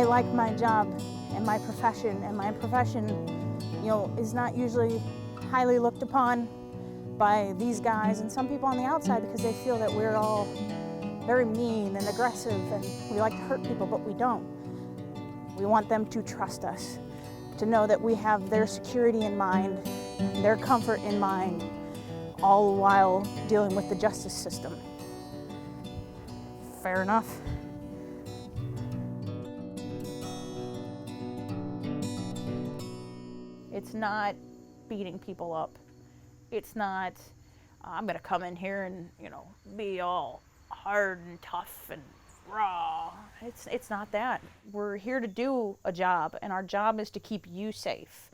like my job and my profession, you know, is not usually highly looked upon by these guys and some people on the outside because they feel that we're all very mean and aggressive and we like to hurt people, but we don't. We want them to trust us, to know that we have their security in mind, their comfort in mind, all while dealing with the justice system. Fair enough. It's not beating people up. It's not, I'm gonna come in here and, you know, be all hard and tough and raw. It's not that. We're here to do a job, and our job is to keep you safe.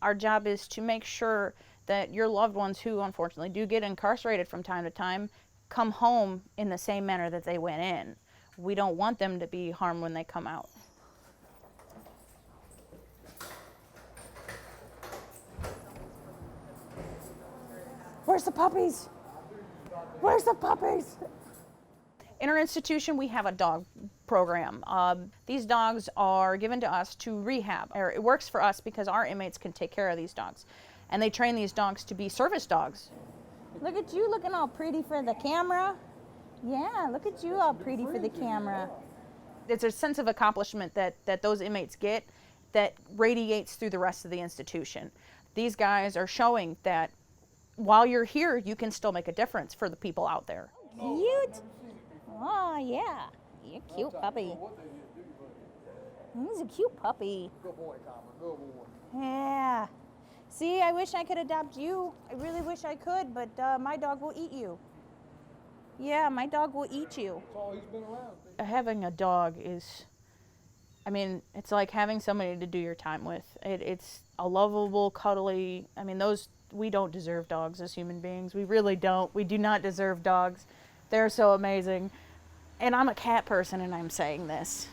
Our job is to make sure that your loved ones who unfortunately do get incarcerated from time to time come home in the same manner that they went in. We don't want them to be harmed when they come out. Where's the puppies? Where's the puppies? In our institution, we have a dog program. These dogs are given to us to rehab. It works for us because our inmates can take care of these dogs. And they train these dogs to be service dogs. Look at you looking all pretty for the camera. Yeah, look at you all pretty for the camera. It's a sense of accomplishment that those inmates get that radiates through the rest of the institution. These guys are showing that while you're here, you can still make a difference for the people out there. Cute. Oh, yeah. You're a cute puppy. He's a cute puppy. Good boy, Thomas. Good boy. Yeah. See, I wish I could adopt you. I really wish I could, but my dog will eat you. Yeah, my dog will eat you. That's all he's been around. Having a dog is, I mean, it's like having somebody to do your time with. It's a lovable, cuddly, I mean, we don't deserve dogs as human beings. We really don't. We do not deserve dogs. They're so amazing. And I'm a cat person, and I'm saying this.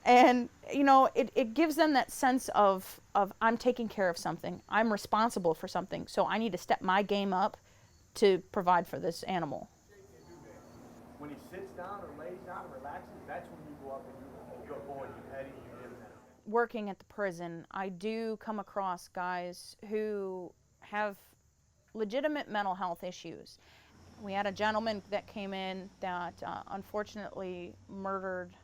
And, you know, it gives them that sense of I'm taking care of something. I'm responsible for something. So I need to step my game up to provide for this animal. When he sits down or lays down and relaxes, that's when you go up and you go, boy, you pet him, you give him that. Working at the prison, I do come across guys who have legitimate mental health issues. We had a gentleman that came in that unfortunately murdered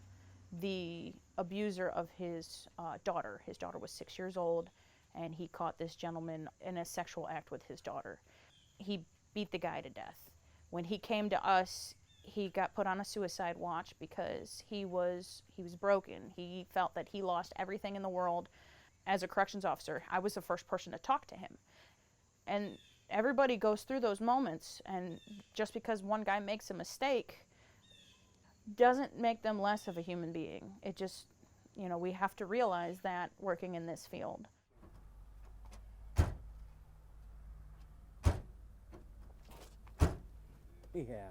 the abuser of his daughter. His daughter was 6 years old, and he caught this gentleman in a sexual act with his daughter. He beat the guy to death. When he came to us, he got put on a suicide watch because he was broken. He felt that he lost everything in the world. As a corrections officer, I was the first person to talk to him. And everybody goes through those moments, and just because one guy makes a mistake doesn't make them less of a human being. It just, you know, we have to realize that working in this field. Yeah.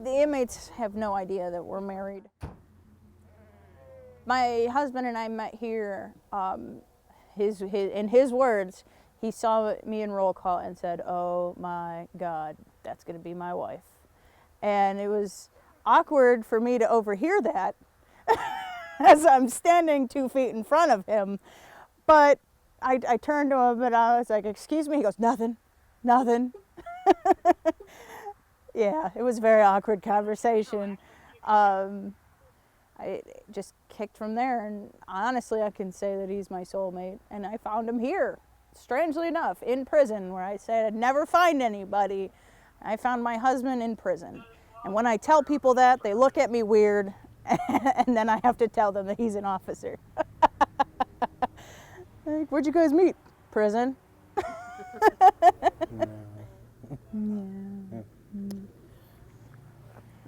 The inmates have no idea that we're married. My husband and I met here, in his words, he saw me in roll call and said, "Oh my God, that's gonna be my wife." And it was awkward for me to overhear that as I'm standing 2 feet in front of him. But I turned to him and I was like, "Excuse me?" He goes, "Nothing, nothing." Yeah, it was a very awkward conversation. I just kicked from there, and honestly, I can say that he's my soulmate. And I found him here, strangely enough, in prison, where I said I'd never find anybody. I found my husband in prison. And when I tell people that, they look at me weird, and then I have to tell them that he's an officer. Like, where'd you guys meet? Prison. Yeah.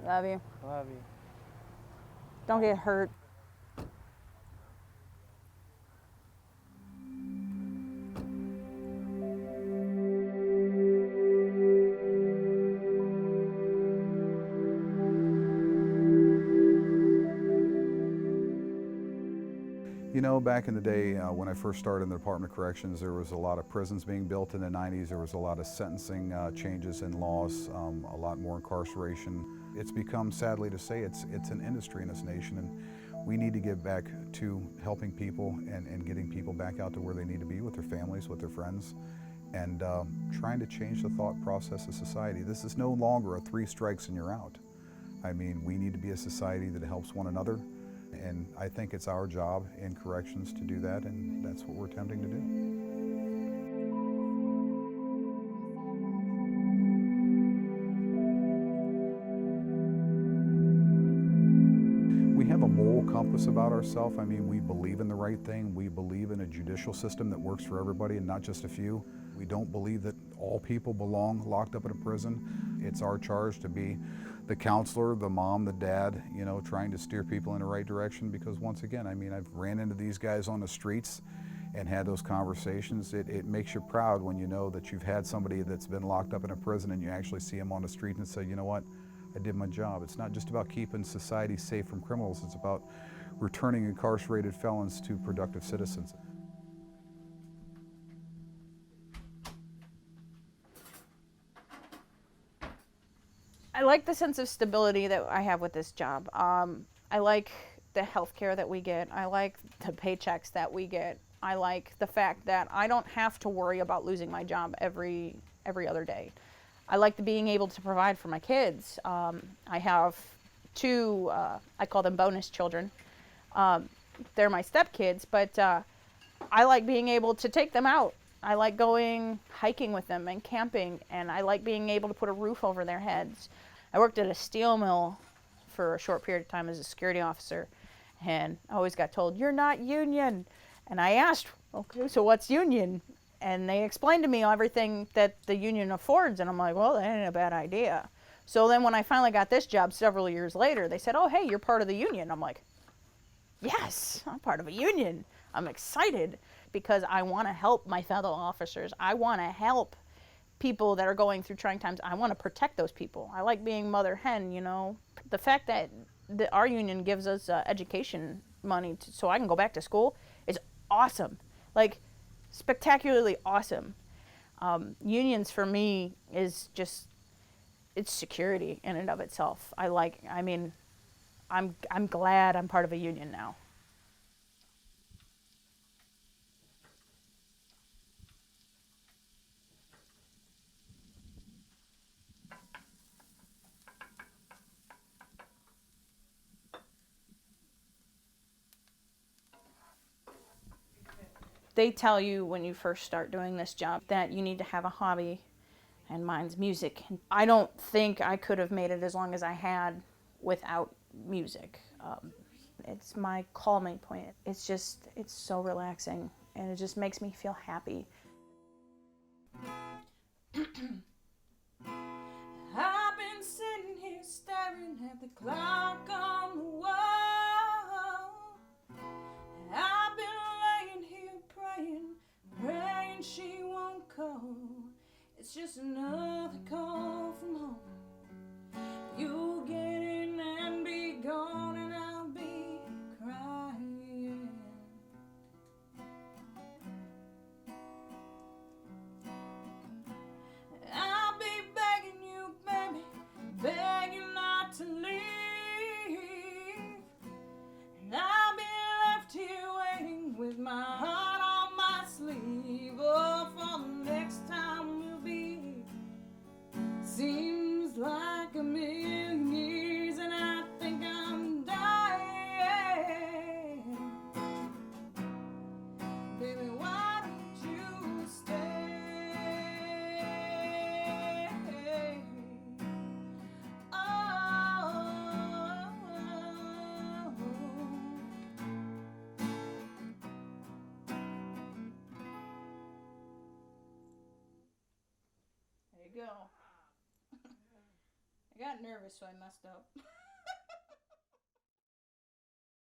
Love you. Love you. Don't get hurt. You know, back in the day when I first started in the Department of Corrections, there was a lot of prisons being built in the 90s. There was a lot of sentencing changes in laws, a lot more incarceration. It's become, sadly to say, it's an industry in this nation, and we need to get back to helping people and getting people back out to where they need to be with their families, with their friends, and trying to change the thought process of society. This is no longer a 3 strikes and you're out. I mean, we need to be a society that helps one another. And I think it's our job in corrections to do that, and that's what we're attempting to do. We have a moral compass about ourselves. I mean, we believe in the right thing. We believe in a judicial system that works for everybody and not just a few. We don't believe that all people belong locked up in a prison. It's our charge to be the counselor, the mom, the dad, you know, trying to steer people in the right direction, because once again, I mean, I've ran into these guys on the streets and had those conversations. It makes you proud when you know that you've had somebody that's been locked up in a prison and you actually see them on the street and say, you know what, I did my job. It's not just about keeping society safe from criminals, it's about returning incarcerated felons to productive citizens. I like the sense of stability that I have with this job. I like the health care that we get. I like the paychecks that we get. I like the fact that I don't have to worry about losing my job every other day. I like the being able to provide for my kids. I have 2, I call them bonus children. They're my stepkids, but I like being able to take them out. I like going hiking with them and camping, and I like being able to put a roof over their heads. I worked at a steel mill for a short period of time as a security officer, and I always got told, "You're not union." And I asked, "Okay, so what's union?" And they explained to me everything that the union affords, and I'm like, well, that ain't a bad idea. So then when I finally got this job several years later, they said, "Oh, hey, you're part of the union." I'm like, yes, I'm part of a union. I'm excited because I want to help my fellow officers. I want to help people that are going through trying times. I want to protect those people. I like being mother hen, you know. The fact that our union gives us education money so I can go back to school is awesome. Like, spectacularly awesome. Unions for me is just, it's security in and of itself. I'm glad I'm part of a union now. They tell you when you first start doing this job that you need to have a hobby, and mine's music. I don't think I could have made it as long as I had without music. It's my calming point. It's so relaxing, and it just makes me feel happy. I've been sitting here staring at the clock on the wall. I've been laying here praying she won't call. It's just another call from home. You'll get in and be gone, and I'll be crying. I'll be begging you, baby, begging not to leave. And I'll be left here waiting with my heart on my sleeve. Oh, for the next time we'll be. Seems like a million years, and I think I'm dying. Baby, why don't you stay? Oh, there you go. I got nervous, so I messed up.